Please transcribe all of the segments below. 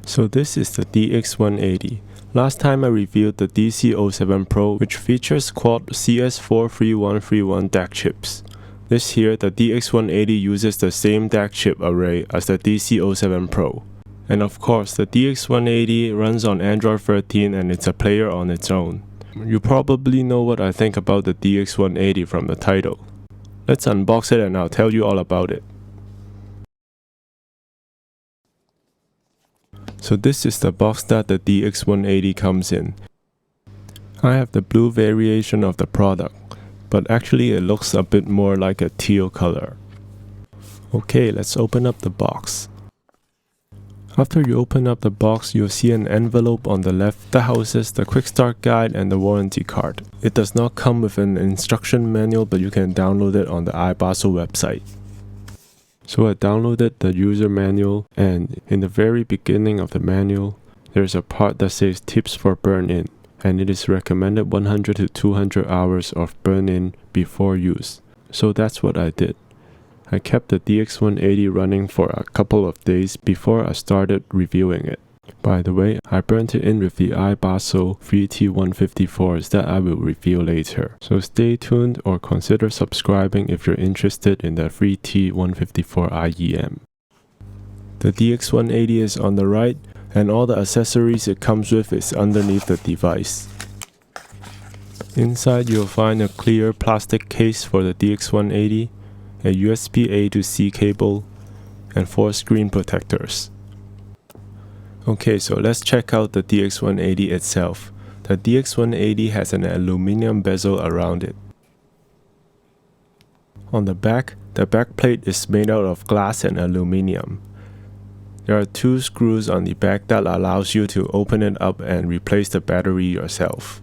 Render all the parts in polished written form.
So this is the DX180. Last time I reviewed the DC07Pro, which features quad CS43131 DAC chips. This here, the DX180 uses the same DAC chip array as the DC07Pro. And of course, the DX180 runs on Android 13 and it's a player on its own. You probably know what I think about the DX180 from the title. Let's unbox it and I'll tell you all about it. So this is the box that the DX180 comes in. I have the blue variation of the product, but actually it looks a bit more like a teal color. Okay, let's open up the box. After you open up the box, you'll see an envelope on the left that houses the quick start guide and the warranty card. It does not come with an instruction manual, but you can download it on the iBasso website. So I downloaded the user manual, and in the very beginning of the manual, there's a part that says tips for burn-in, and it is recommended 100 to 200 hours of burn-in before use. So that's what I did. I kept the DX180 running for a couple of days before I started reviewing it. By the way, I burnt it in with the iBasso 3T154s that I will review later. So stay tuned or consider subscribing if you're interested in the 3T154 IEM. The DX180 is on the right, and all the accessories it comes with is underneath the device. Inside you'll find a clear plastic case for the DX180, a USB A to C cable, and 4 screen protectors. Okay, so let's check out the DX180 itself. The DX180 has an aluminum bezel around it. On the back plate is made out of glass and aluminum. There are 2 screws on the back that allows you to open it up and replace the battery yourself.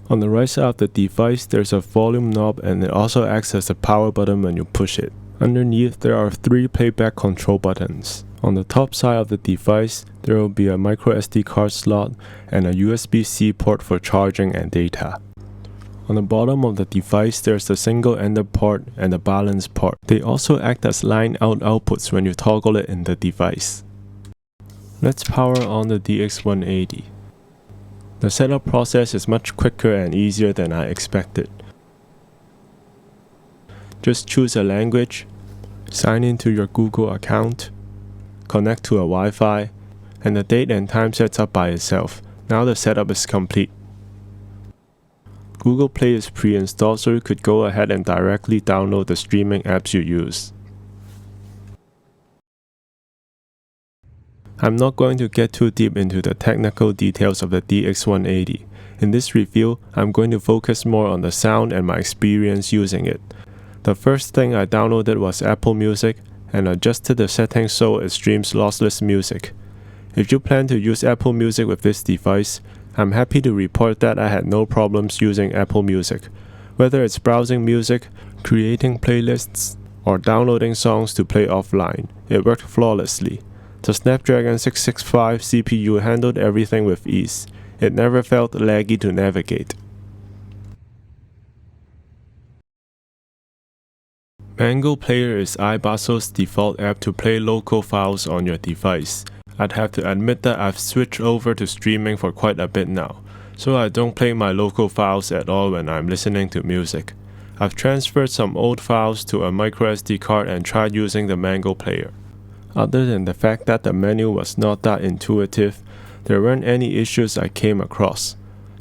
On the right side of the device, there's a volume knob, and it also acts as a power button when you push it. Underneath, there are 3 playback control buttons. On the top side of the device, there will be a microSD card slot and a USB-C port for charging and data. On the bottom of the device, there's the single-ended port and the balance port. They also act as line-out outputs when you toggle it in the device. Let's power on the DX180. The setup process is much quicker and easier than I expected. Just choose a language, sign into your Google account, connect to a Wi-Fi, and the date and time sets up by itself. Now the setup is complete. Google Play is pre-installed, so you could go ahead and directly download the streaming apps you use. I'm not going to get too deep into the technical details of the DX180. In this review, I'm going to focus more on the sound and my experience using it. The first thing I downloaded was Apple Music and adjusted the settings so it streams lossless music. If you plan to use Apple Music with this device, I'm happy to report that I had no problems using Apple Music. Whether it's browsing music, creating playlists, or downloading songs to play offline, it worked flawlessly. The Snapdragon 665 CPU handled everything with ease. It never felt laggy to navigate. Mango Player is iBasso's default app to play local files on your device. I'd have to admit that I've switched over to streaming for quite a bit now, so I don't play my local files at all when I'm listening to music. I've transferred some old files to a microSD card and tried using the Mango Player. Other than the fact that the menu was not that intuitive, there weren't any issues I came across.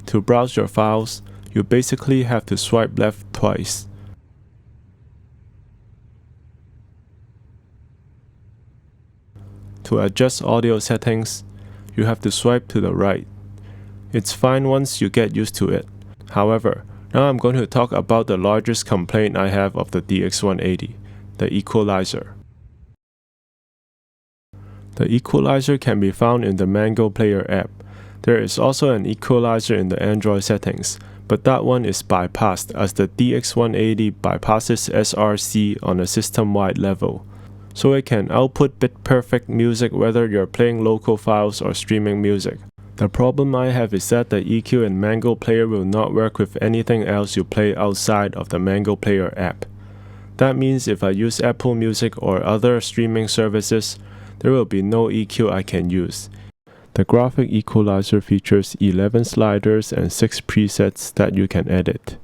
To browse your files, you basically have to swipe left twice. To adjust audio settings, you have to swipe to the right. It's fine once you get used to it. However, now I'm going to talk about the largest complaint I have of the DX180, the equalizer. The equalizer can be found in the Mango Player app. There is also an equalizer in the Android settings, but that one is bypassed as the DX180 bypasses SRC on a system-wide level. So it can output bit-perfect music whether you're playing local files or streaming music. The problem I have is that the EQ in Mango Player will not work with anything else you play outside of the Mango Player app. That means if I use Apple Music or other streaming services, there will be no EQ I can use. The graphic equalizer features 11 sliders and 6 presets that you can edit.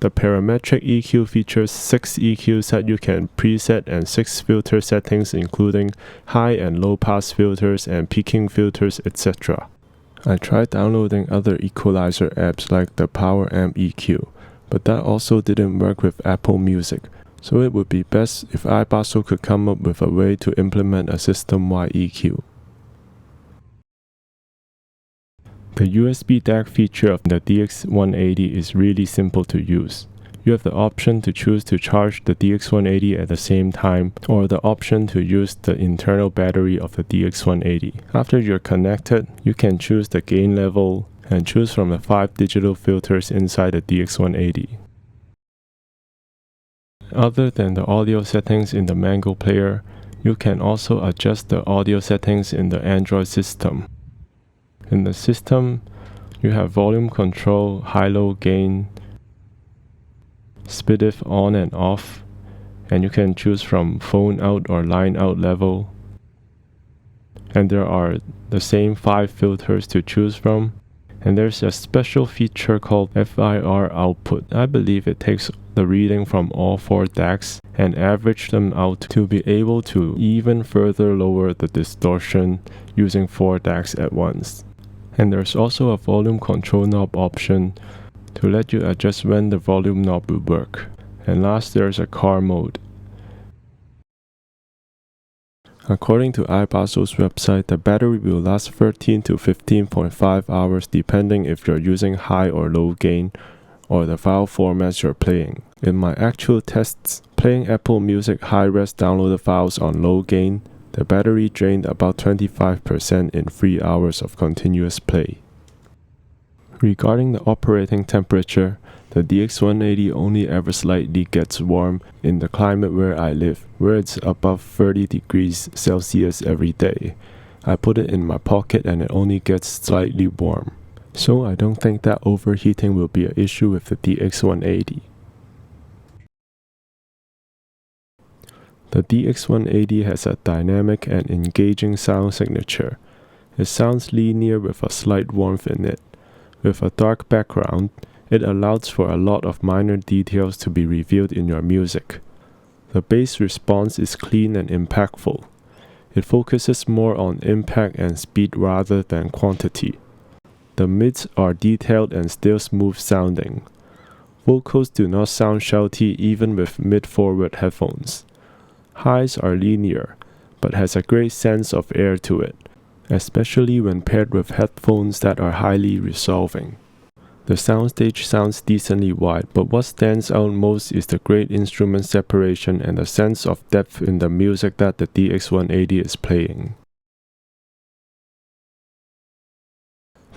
The parametric EQ features 6 EQs that you can preset and 6 filter settings including high and low pass filters and peaking filters, etc. I tried downloading other equalizer apps like the Power Amp EQ, but that also didn't work with Apple Music, so it would be best if iBasso could come up with a way to implement a system-wide EQ. The USB DAC feature of the DX180 is really simple to use. You have the option to choose to charge the DX180 at the same time, or the option to use the internal battery of the DX180. After you're connected, you can choose the gain level and choose from the 5 digital filters inside the DX180. Other than the audio settings in the Mango player, you can also adjust the audio settings in the Android system. In the system, you have volume control, high-low gain, SPDIF on and off, and you can choose from phone out or line out level. And there are the same 5 filters to choose from. And there's a special feature called FIR output. I believe it takes the reading from all 4 DACs and average them out to be able to even further lower the distortion using 4 DACs at once. And there's also a volume control knob option to let you adjust when the volume knob will work. And last, there's a car mode. According to iBasso's website, the battery will last 13 to 15.5 hours depending if you're using high or low gain or the file formats you're playing. In my actual tests, playing Apple Music high-res downloaded files on low gain, the battery drained about 25% in 3 hours of continuous play. Regarding the operating temperature, the DX180 only ever slightly gets warm in the climate where I live, where it's above 30 degrees Celsius every day. I put it in my pocket and it only gets slightly warm. So I don't think that overheating will be an issue with the DX180. The DX180 has a dynamic and engaging sound signature. It sounds linear with a slight warmth in it. With a dark background, it allows for a lot of minor details to be revealed in your music. The bass response is clean and impactful. It focuses more on impact and speed rather than quantity. The mids are detailed and still smooth sounding. Vocals do not sound shouty even with mid-forward headphones. Highs are linear, but has a great sense of air to it, especially when paired with headphones that are highly resolving. The Soundstage sounds decently wide, but what stands out most is the great instrument separation and the sense of depth in the music that the DX180 is playing.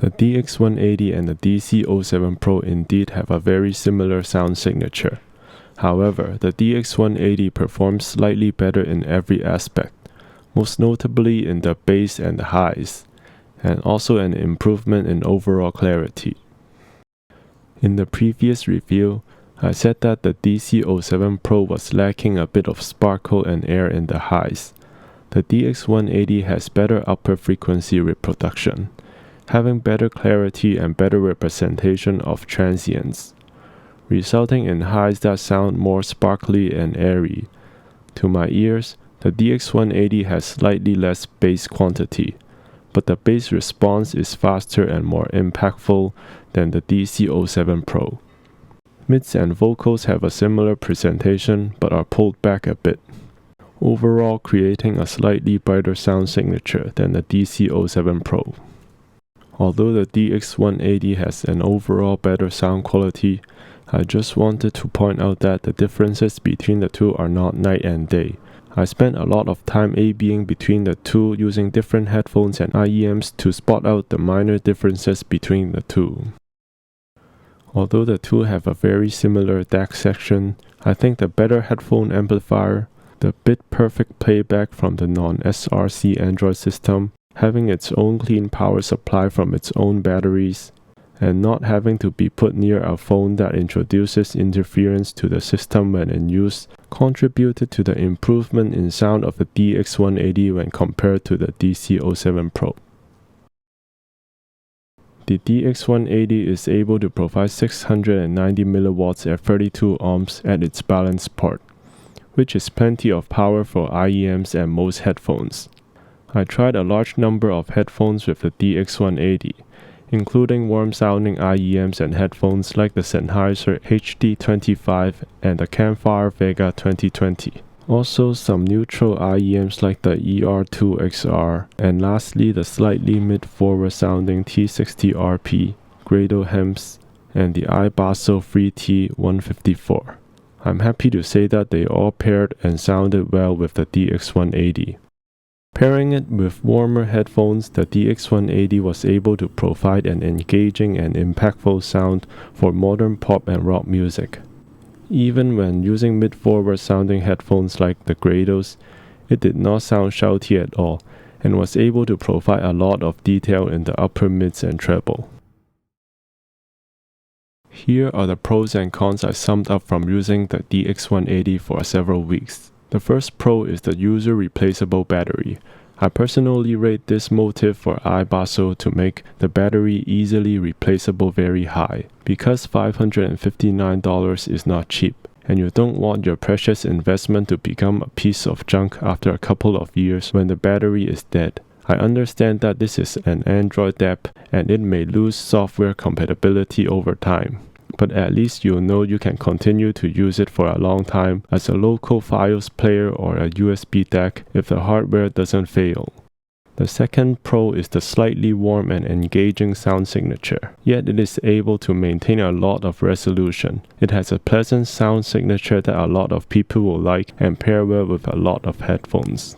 The DX180 and the DC07Pro indeed have a very similar sound signature. However, the DX180 performs slightly better in every aspect, most notably in the bass and the highs, and also an improvement in overall clarity. In the previous review, I said that the DC07Pro was lacking a bit of sparkle and air in the highs. The DX180 has better upper frequency reproduction, having better clarity and better representation of transients, resulting in highs that sound more sparkly and airy. To my ears, the DX180 has slightly less bass quantity, but the bass response is faster and more impactful than the DC07Pro. Mids and vocals have a similar presentation but are pulled back a bit, overall creating a slightly brighter sound signature than the DC07Pro. Although the DX180 has an overall better sound quality, I just wanted to point out that the differences between the two are not night and day. I spent a lot of time A/Bing between the two using different headphones and IEMs to spot out the minor differences between the two. Although the two have a very similar DAC section, I think the better headphone amplifier, the bit-perfect playback from the non-SRC Android system, having its own clean power supply from its own batteries, and not having to be put near a phone that introduces interference to the system when in use contributed to the improvement in sound of the DX180 when compared to the DC07Pro. The DX180 is able to provide 690 mW at 32 ohms at its balance port, which is plenty of power for IEMs and most headphones. I tried a large number of headphones with the DX180, including warm-sounding IEMs and headphones like the Sennheiser HD25 and the Campfire Vega 2020. Also some neutral IEMs like the ER2XR, and lastly the slightly mid-forward sounding T60RP, Grado Temps, and the iBasso 3T154. I'm happy to say that they all paired and sounded well with the DX180. Pairing it with warmer headphones, the DX180 was able to provide an engaging and impactful sound for modern pop and rock music. Even when using mid-forward sounding headphones like the Grados, it did not sound shouty at all and was able to provide a lot of detail in the upper mids and treble. Here are the pros and cons I summed up from using the DX180 for several weeks. The first pro is the user replaceable battery. I personally rate this motive for iBasso to make the battery easily replaceable very high, because $559 is not cheap, and you don't want your precious investment to become a piece of junk after a couple of years when the battery is dead. I understand that this is an Android DAP and it may lose software compatibility over time, but at least you'll know you can continue to use it for a long time as a local files player or a USB DAC if the hardware doesn't fail. The second pro is the slightly warm and engaging sound signature, yet it is able to maintain a lot of resolution. It has a pleasant sound signature that a lot of people will like and pair well with a lot of headphones.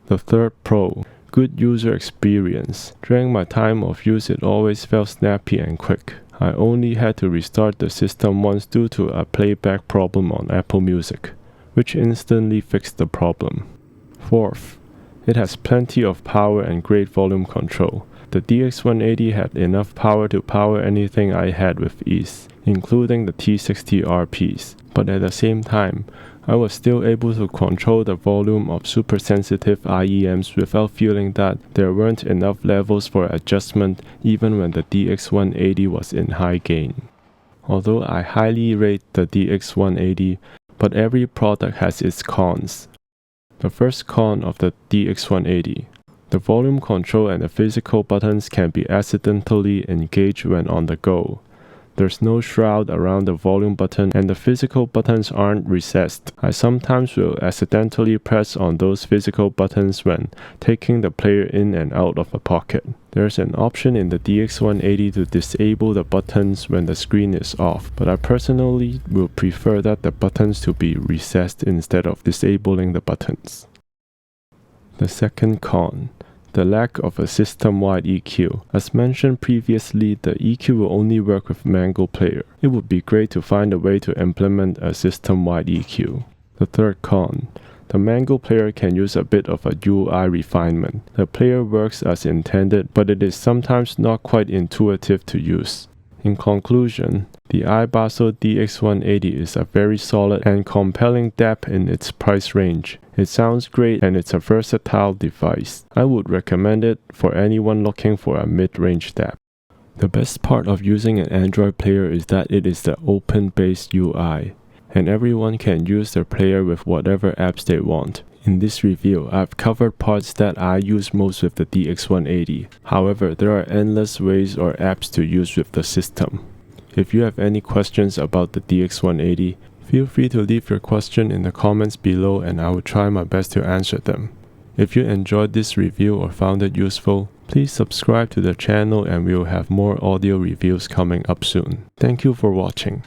The third pro, good user experience. During my time of use it always felt snappy and quick. I only had to restart the system once due to a playback problem on Apple Music, which instantly fixed the problem. Fourth, it has plenty of power and great volume control. The DX180 had enough power to power anything I had with ease, including the T60RPs, but at the same time, I was still able to control the volume of super sensitive IEMs without feeling that there weren't enough levels for adjustment even when the DX180 was in high gain. Although I highly rate the DX180, but every product has its cons. The first con of the DX180. The volume control and the physical buttons can be accidentally engaged when on the go. There's no shroud around the volume button and the physical buttons aren't recessed. I sometimes will accidentally press on those physical buttons when taking the player in and out of a pocket. There's an option in the DX180 to disable the buttons when the screen is off, but I personally will prefer that the buttons to be recessed instead of disabling the buttons. The second con. The lack of a system-wide EQ. As mentioned previously, the EQ will only work with Mango Player. It would be great to find a way to implement a system-wide EQ. The third con. The Mango Player can use a bit of a UI refinement. The player works as intended, but it is sometimes not quite intuitive to use. In conclusion, the iBasso DX180 is a very solid and compelling DAP in its price range. It sounds great and it's a versatile device. I would recommend it for anyone looking for a mid-range DAP. The best part of using an Android player is that it is the open-based UI, and everyone can use their player with whatever apps they want. In this review, I've covered parts that I use most with the DX180. However, there are endless ways or apps to use with the system. If you have any questions about the DX180, feel free to leave your question in the comments below and I will try my best to answer them. If you enjoyed this review or found it useful, please subscribe to the channel and we will have more audio reviews coming up soon. Thank you for watching.